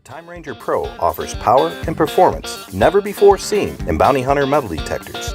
Time Ranger Pro offers power and performance never before seen in bounty hunter metal detectors.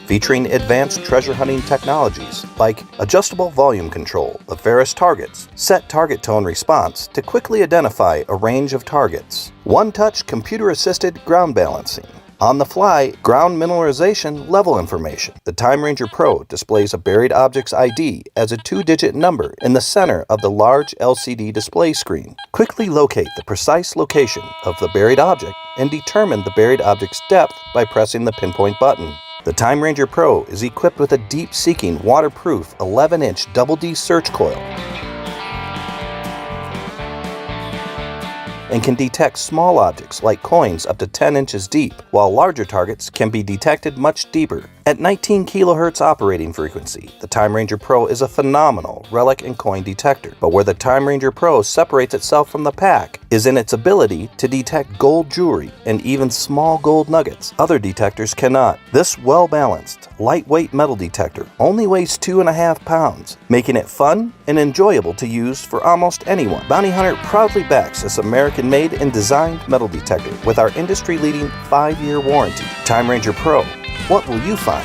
Featuring advanced treasure hunting technologies like adjustable volume control of various targets, set target tone response to quickly identify a range of targets, one-touch computer-assisted ground balancing, on-the-fly ground mineralization level information. The Time Ranger Pro displays a buried object's ID as a 2-digit number in the center of the large LCD display screen. Quickly locate the precise location of the buried object and determine the buried object's depth by pressing the pinpoint button. The Time Ranger Pro is equipped with a deep-seeking, waterproof 11-inch Double D search coil and can detect small objects like coins up to 10 inches deep, while larger targets can be detected much deeper. At 19 kHz operating frequency, the Time Ranger Pro is a phenomenal relic and coin detector. But where the Time Ranger Pro separates itself from the pack is in its ability to detect gold jewelry and even small gold nuggets. Other detectors cannot. This well-balanced, lightweight metal detector only weighs 2.5 pounds, making it fun and enjoyable to use for almost anyone. Bounty Hunter proudly backs this American-made and designed metal detector with our industry-leading 5-year warranty. Time Ranger Pro, what will you find?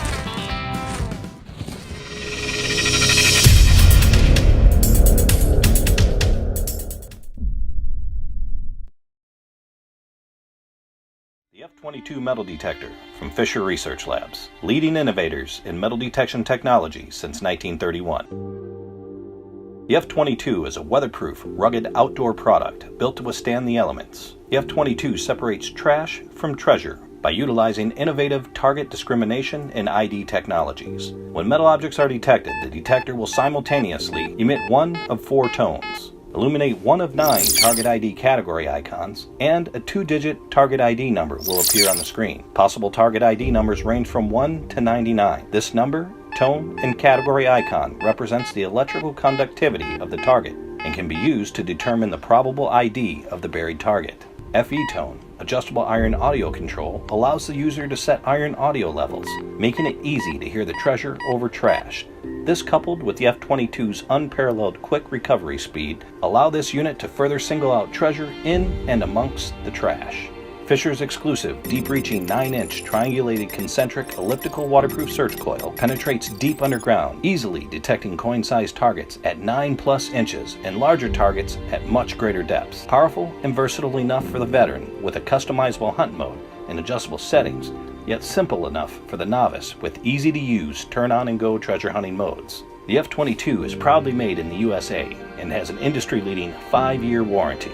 The F-22 metal detector from Fisher Research Labs, leading innovators in metal detection technology since 1931. The F-22 is a weatherproof, rugged outdoor product built to withstand the elements. The F-22 separates trash from treasure by utilizing innovative target discrimination and ID technologies. When metal objects are detected, the detector will simultaneously emit one of 4 tones, illuminate one of 9 target ID category icons, and a 2-digit target ID number will appear on the screen. Possible target ID numbers range from 1 to 99. This number, tone, and category icon represents the electrical conductivity of the target and can be used to determine the probable ID of the buried target. FE tone, adjustable iron audio control, allows the user to set iron audio levels, making it easy to hear the treasure over trash. This, coupled with the F-22's unparalleled quick recovery speed, allow this unit to further single out treasure in and amongst the trash. Fisher's exclusive, deep-reaching 9-inch triangulated concentric elliptical waterproof search coil penetrates deep underground, easily detecting coin-sized targets at 9+ inches and larger targets at much greater depths. Powerful and versatile enough for the veteran with a customizable hunt mode and adjustable settings, yet simple enough for the novice with easy-to-use turn-on-and-go treasure hunting modes. The F-22 is proudly made in the USA and has an industry-leading 5-year warranty.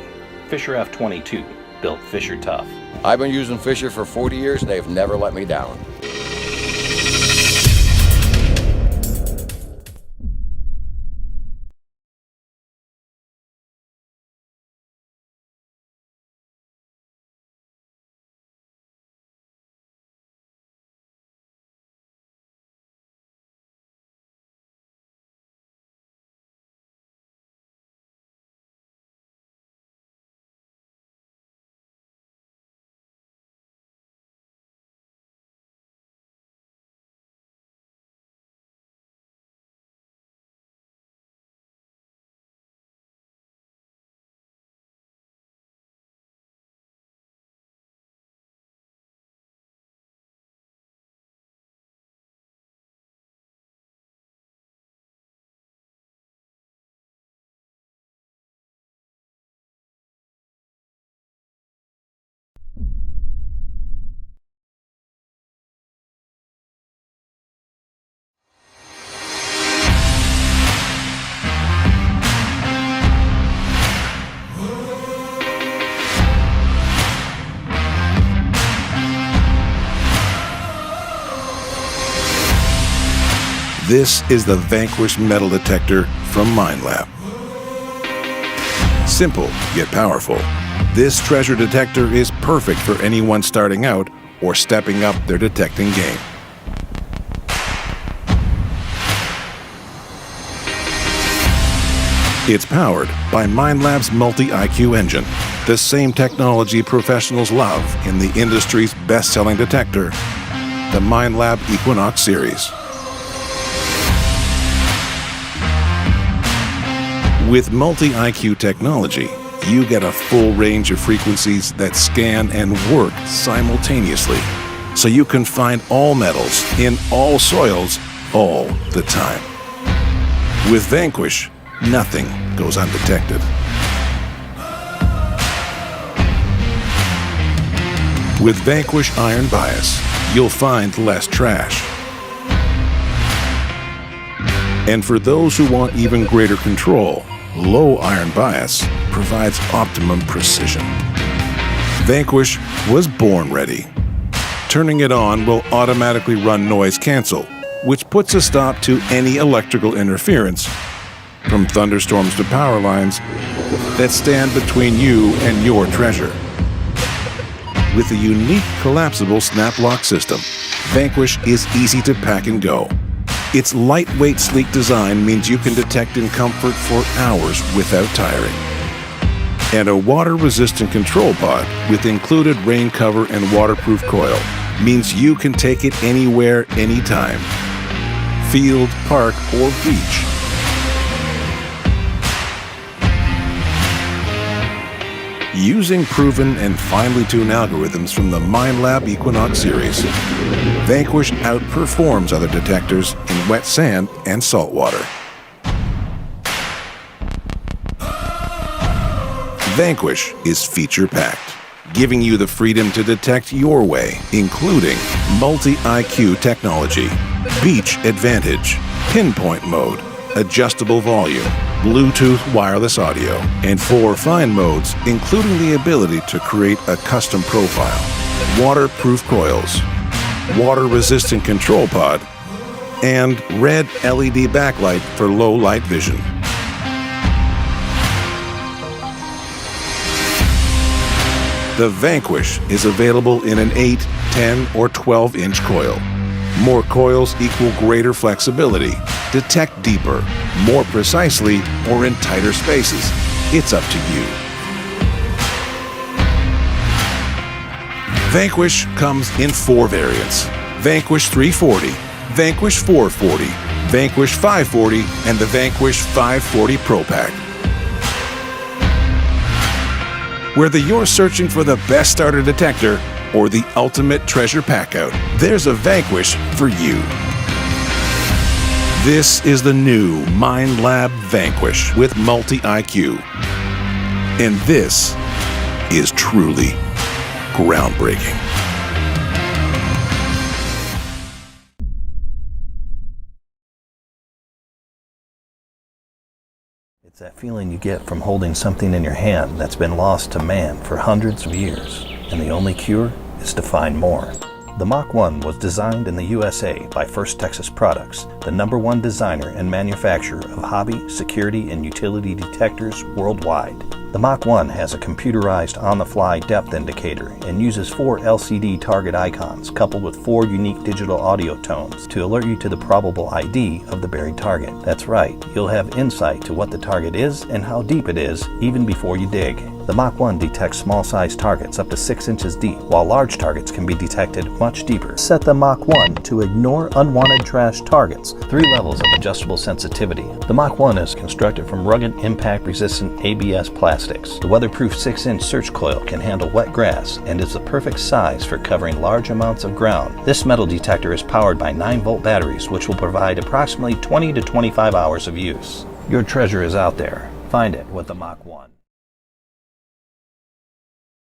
Fisher F-22, built Fisher tough. I've been using Fisher for 40 years and they've never let me down. This is the Vanquish metal detector from Minelab. Simple yet powerful, this treasure detector is perfect for anyone starting out or stepping up their detecting game. It's powered by Minelab's multi-IQ engine, the same technology professionals love in the industry's best-selling detector, the Minelab Equinox series. With multi-IQ technology, you get a full range of frequencies that scan and work simultaneously, so you can find all metals in all soils all the time. With Vanquish, nothing goes undetected. With Vanquish Iron Bias, you'll find less trash. And for those who want even greater control, low iron bias provides optimum precision. Vanquish was born ready. Turning it on will automatically run noise cancel, which puts a stop to any electrical interference, from thunderstorms to power lines, that stand between you and your treasure. With a unique collapsible snap lock system, Vanquish is easy to pack and go. Its lightweight, sleek design means you can detect in comfort for hours without tiring. And a water-resistant control pod with included rain cover and waterproof coil means you can take it anywhere, anytime. Field, park, or beach. Using proven and finely tuned algorithms from the Minelab Equinox series, Vanquish outperforms other detectors in wet sand and salt water. Vanquish is feature-packed, giving you the freedom to detect your way, including multi-IQ technology, beach advantage, pinpoint mode, adjustable volume, Bluetooth wireless audio, and 4 fine modes, including the ability to create a custom profile, waterproof coils, water-resistant control pod, and red LED backlight for low light vision. The Vanquish is available in an 8, 10, or 12-inch coil. More coils equal greater flexibility. Detect deeper, more precisely, or in tighter spaces. It's up to you. Vanquish comes in 4 variants: Vanquish 340, Vanquish 440, Vanquish 540, and the Vanquish 540 Pro Pack. Whether you're searching for the best starter detector or the ultimate treasure pack-out, there's a Vanquish for you. This is the new Minelab Vanquish with multi-IQ. And this is truly groundbreaking. It's that feeling you get from holding something in your hand that's been lost to man for hundreds of years, and the only cure is to find more. The Mach 1 was designed in the USA by First Texas Products, the #1 designer and manufacturer of hobby, security, and utility detectors worldwide. The Mach 1 has a computerized on-the-fly depth indicator and uses 4 LCD target icons coupled with 4 unique digital audio tones to alert you to the probable ID of the buried target. That's right, you'll have insight to what the target is and how deep it is even before you dig. The Mach 1 detects small-sized targets up to 6 inches deep, while large targets can be detected much deeper. Set the Mach 1 to ignore unwanted trash targets. 3 levels of adjustable sensitivity. The Mach 1 is constructed from rugged, impact-resistant ABS plastics. The weatherproof 6-inch search coil can handle wet grass and is the perfect size for covering large amounts of ground. This metal detector is powered by 9-volt batteries, which will provide approximately 20 to 25 hours of use. Your treasure is out there. Find it with the Mach 1.